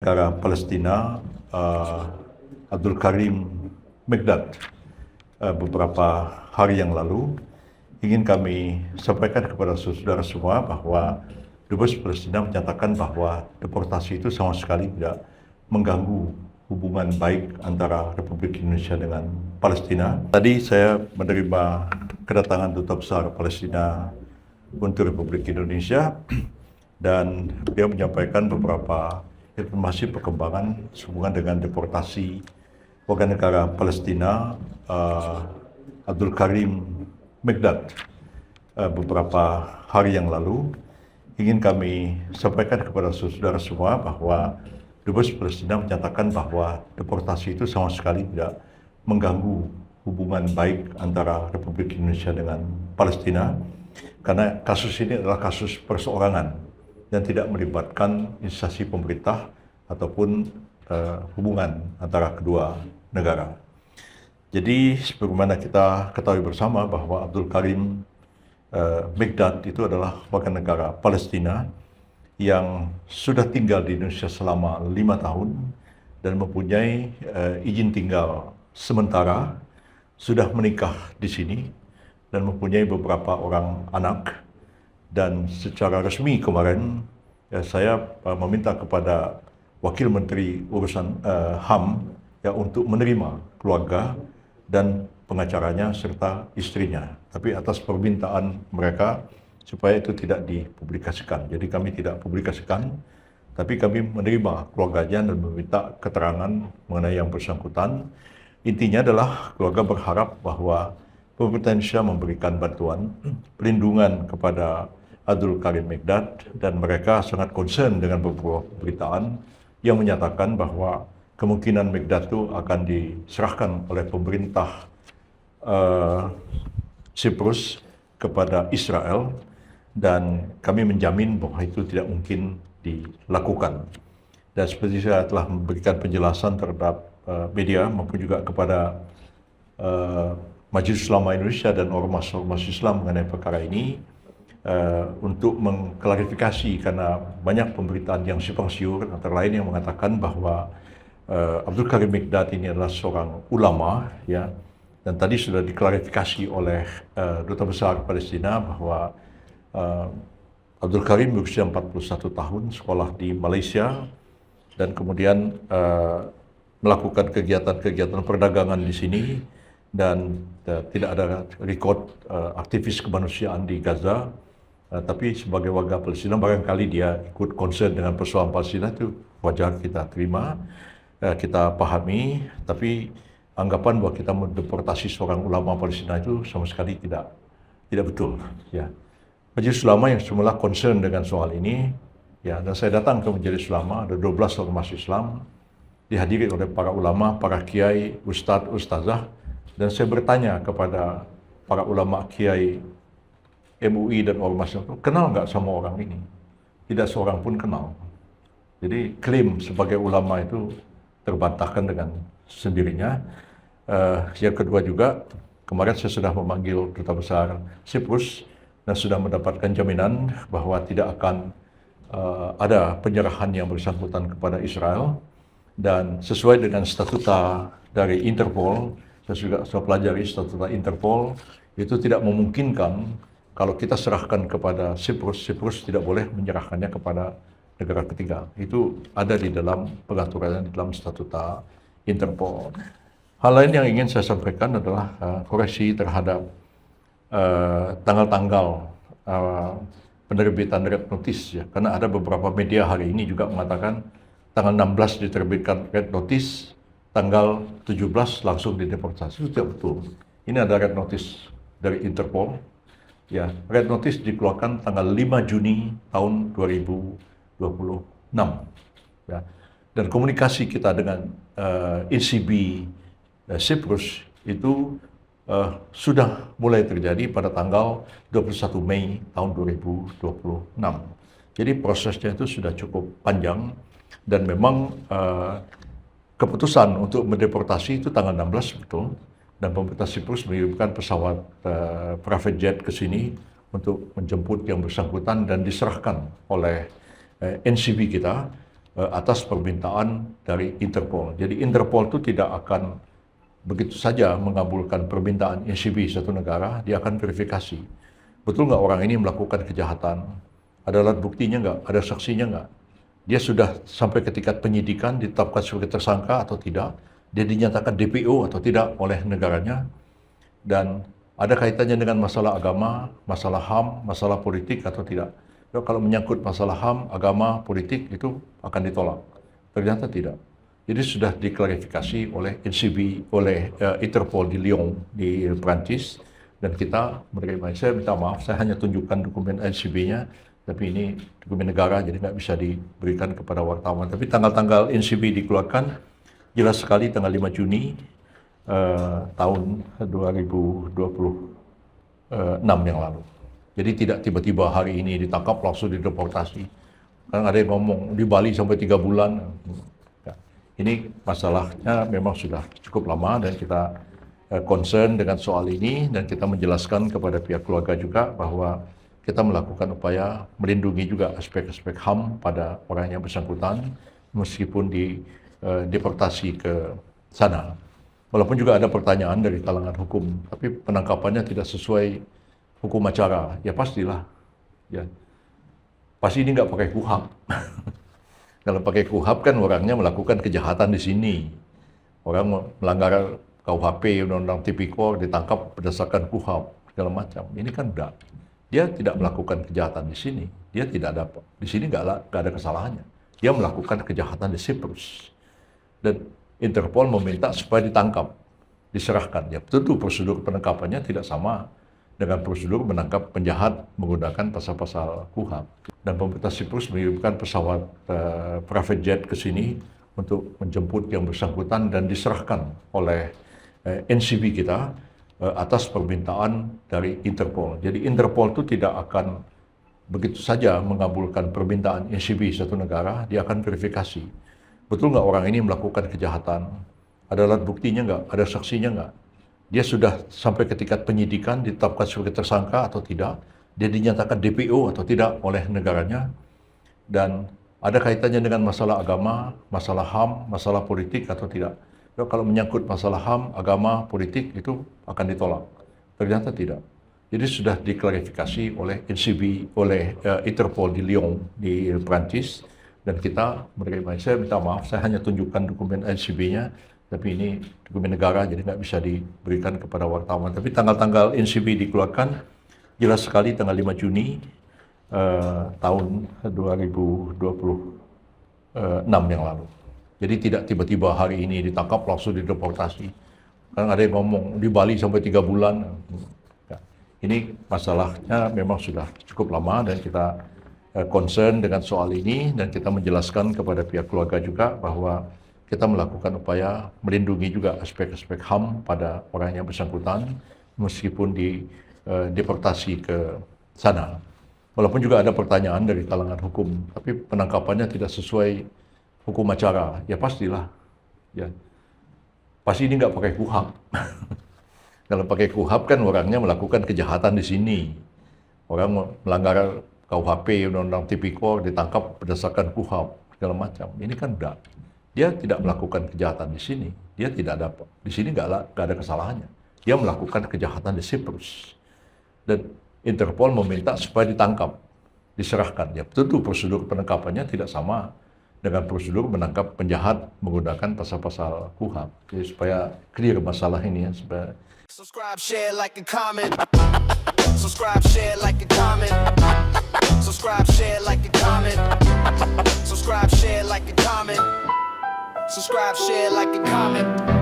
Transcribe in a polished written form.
negara Palestina Abdul Karim Mikdad beberapa hari yang lalu, ingin kami sampaikan kepada saudara semua bahwa Dubes Palestina menyatakan bahwa deportasi itu sama sekali tidak mengganggu hubungan baik antara Republik Indonesia dengan Palestina. Tadi saya menerima kedatangan Duta Besar Palestina untuk Republik Indonesia dan dia menyampaikan beberapa informasi perkembangan sehubungan dengan deportasi warga negara Palestina Abdul Karim Mikdad beberapa hari yang lalu. Ingin kami sampaikan kepada saudara semua bahwa Dubes Palestina menyatakan bahwa deportasi itu sama sekali tidak mengganggu hubungan baik antara Republik Indonesia dengan Palestina, karena kasus ini adalah kasus perseorangan dan tidak melibatkan instansi pemerintah ataupun hubungan antara kedua negara. Jadi sebagaimana kita ketahui bersama bahwa Abdul Karim Mikdad itu adalah warga negara Palestina yang sudah tinggal di Indonesia selama 5 tahun dan mempunyai izin tinggal sementara, sudah menikah di sini dan mempunyai beberapa orang anak. Dan secara resmi kemarin saya meminta kepada Wakil Menteri Urusan HAM untuk menerima keluarga dan pengacaranya serta istrinya, tapi atas permintaan mereka supaya itu tidak dipublikasikan. Jadi kami tidak publikasikan, tapi kami menerima keluarganya dan meminta keterangan mengenai yang bersangkutan. Intinya adalah keluarga berharap bahwa pemerintah Indonesia memberikan bantuan perlindungan kepada Abdul Karim Mikdad, dan mereka sangat concern dengan beberapa pemberitaan yang menyatakan bahwa kemungkinan Mikdad itu akan diserahkan oleh pemerintah Siprus kepada Israel, dan kami menjamin bahwa itu tidak mungkin dilakukan. Dan seperti saya telah memberikan penjelasan terhadap media maupun juga kepada Majelis Ulama Indonesia dan ormas-ormas Islam mengenai perkara ini, untuk mengklarifikasi, karena banyak pemberitaan yang simpang siur, antara lain yang mengatakan bahwa Abdul Karim Mikdad ini adalah seorang ulama, ya, dan tadi sudah diklarifikasi oleh Duta Besar Palestina bahwa Abdul Karim berusia 41 tahun, sekolah di Malaysia, dan kemudian melakukan kegiatan-kegiatan perdagangan di sini, dan tidak ada rekod aktivis kemanusiaan di Gaza. Tapi sebagai warga Palestina, barangkali dia ikut concern dengan persoalan Palestina, itu wajar kita terima, kita pahami, tapi anggapan bahwa kita mendeportasi seorang ulama Palestina itu sama sekali tidak betul, ya. Majelis Ulama yang semula concern dengan soal ini, ya, dan saya datang ke Majelis Ulama, ada 12 ormas Islam, dihadiri oleh para ulama, para kiai, ustadz, ustazah, dan saya bertanya kepada para ulama, kiai, MUI dan ormas itu, kenal nggak sama orang ini? Tidak seorang pun kenal. Jadi klaim sebagai ulama itu terbantahkan dengan sendirinya. Yang kedua juga, kemarin saya sudah memanggil Duta Besar Siprus dan sudah mendapatkan jaminan bahwa tidak akan ada penyerahan yang bersangkutan kepada Israel, dan sesuai dengan statuta dari Interpol, saya pelajari statuta Interpol, itu tidak memungkinkan kalau kita serahkan kepada Siprus, Siprus tidak boleh menyerahkannya kepada negara ketiga. Itu ada di dalam pengaturan di dalam statuta Interpol. Hal lain yang ingin saya sampaikan adalah koreksi terhadap tanggal-tanggal penerbitan red notice, ya, karena ada beberapa media hari ini juga mengatakan tanggal 16 diterbitkan red notice, tanggal 17 langsung dideportasi. Itu tidak betul. Ini ada red notice dari Interpol, ya. Red notice dikeluarkan tanggal 5 Juni tahun 2026, ya. Dan komunikasi kita dengan ICB Siprus itu sudah mulai terjadi pada tanggal 21 Mei tahun 2026. Jadi prosesnya itu sudah cukup panjang, dan memang keputusan untuk mendeportasi itu tanggal 16 betul, dan pemerintah Siprus mengirimkan pesawat private jet ke sini untuk menjemput yang bersangkutan dan diserahkan oleh NCB kita atas permintaan dari Interpol. Jadi Interpol itu tidak akan begitu saja mengabulkan permintaan ECB satu negara, dia akan verifikasi. Betul nggak orang ini melakukan kejahatan? Ada alat buktinya nggak? Ada saksinya nggak? Dia sudah sampai ke tingkat penyidikan, ditetapkan sebagai tersangka atau tidak? Dia dinyatakan DPO atau tidak oleh negaranya? Dan ada kaitannya dengan masalah agama, masalah HAM, masalah politik atau tidak? Kalau menyangkut masalah HAM, agama, politik itu akan ditolak. Ternyata tidak. Jadi sudah diklarifikasi oleh NCB, oleh Interpol di Lyon, di Prancis, dan kita menerima. Saya minta maaf, saya hanya tunjukkan dokumen NCB-nya, tapi ini dokumen negara, jadi nggak bisa diberikan kepada wartawan. Tapi tanggal-tanggal NCB dikeluarkan, jelas sekali tanggal 5 Juni tahun 2026 yang lalu. Jadi tidak tiba-tiba hari ini ditangkap langsung dideportasi. Kan ada yang ngomong di Bali sampai 3 bulan. Ini masalahnya memang sudah cukup lama dan kita concern dengan soal ini dan kita menjelaskan kepada pihak keluarga juga bahwa kita melakukan upaya melindungi juga aspek-aspek HAM pada orang yang bersangkutan meskipun deportasi ke sana. Walaupun juga ada pertanyaan dari kalangan hukum, tapi penangkapannya tidak sesuai hukum acara, ya pastilah. Ya. Pasti ini nggak pakai KUHAP. Kalau pakai KUHAP kan orangnya melakukan kejahatan di sini. Orang melanggar KUHP, Undang-Undang Tipikor, ditangkap berdasarkan KUHAP, segala macam. Ini kan enggak. Dia tidak melakukan kejahatan di sini. Dia tidak ada, di sini nggak ada kesalahannya. Dia melakukan kejahatan di Siprus. Dan Interpol meminta supaya ditangkap, diserahkan. Ya tentu prosedur penangkapannya tidak sama dengan prosedur menangkap penjahat menggunakan pasal-pasal KUHAP. Dan pemerintah Siprus mengirimkan pesawat private jet ke sini untuk menjemput yang bersangkutan dan diserahkan oleh NCB kita atas permintaan dari Interpol. Jadi Interpol itu tidak akan begitu saja mengabulkan permintaan NCB satu negara, dia akan verifikasi. Betul nggak orang ini melakukan kejahatan? Ada alat buktinya nggak? Ada saksinya nggak? Dia sudah sampai ke tingkat penyidikan, ditetapkan sebagai tersangka atau tidak, dia dinyatakan DPO atau tidak oleh negaranya, dan ada kaitannya dengan masalah agama, masalah HAM, masalah politik atau tidak. Kalau menyangkut masalah HAM, agama, politik itu akan ditolak. Ternyata tidak. Jadi sudah diklarifikasi oleh NCB, oleh Interpol di Lyon, di Prancis, dan kita menerima. Saya minta maaf, saya hanya tunjukkan dokumen NCB-nya, tapi ini dokumen negara, jadi nggak bisa diberikan kepada wartawan. Tapi tanggal-tanggal NCB dikeluarkan, jelas sekali tanggal 5 Juni tahun 2026 yang lalu. Jadi tidak tiba-tiba hari ini ditangkap langsung dideportasi. Kan ada yang ngomong di Bali sampai 3 bulan. Ini masalahnya memang sudah cukup lama dan kita concern dengan soal ini dan kita menjelaskan kepada pihak keluarga juga bahwa kita melakukan upaya melindungi juga aspek-aspek HAM pada orang yang bersangkutan meskipun deportasi ke sana. Walaupun juga ada pertanyaan dari kalangan hukum, tapi penangkapannya tidak sesuai hukum acara, ya pastilah. Ya. Pasti ini nggak pakai KUHAP. Kalau pakai KUHAP kan orangnya melakukan kejahatan di sini. Orang melanggar KUHP, Undang-Undang Tipikor, ditangkap berdasarkan KUHAP, segala macam. Ini kan enggak. Dia tidak melakukan kejahatan di sini. Dia tidak ada, di sini nggak ada kesalahannya. Dia melakukan kejahatan di Siprus. Dan Interpol meminta supaya ditangkap, diserahkan. Ya tentu prosedur penangkapannya tidak sama dengan prosedur menangkap penjahat menggunakan pasal-pasal KUHAP. Jadi supaya clear masalah ini ya. Supaya... Subscribe, share, like, and comment. Subscribe, share, like, and comment. Subscribe, share, like, and comment. Subscribe, share, like, and comment. Subscribe, share, like, and comment.